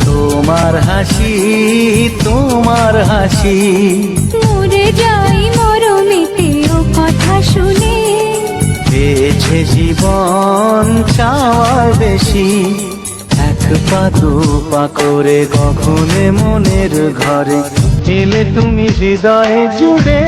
তোমার হাসি, তোমার হাসি। মরে যাই মরমিতে ও কথা শুনে, পেয়েছে জীবন চাওয়ার বেশি। এক পা দু পা করে কখনো মনের ঘরে এলে তুমি হৃদয়ে জুড়ে।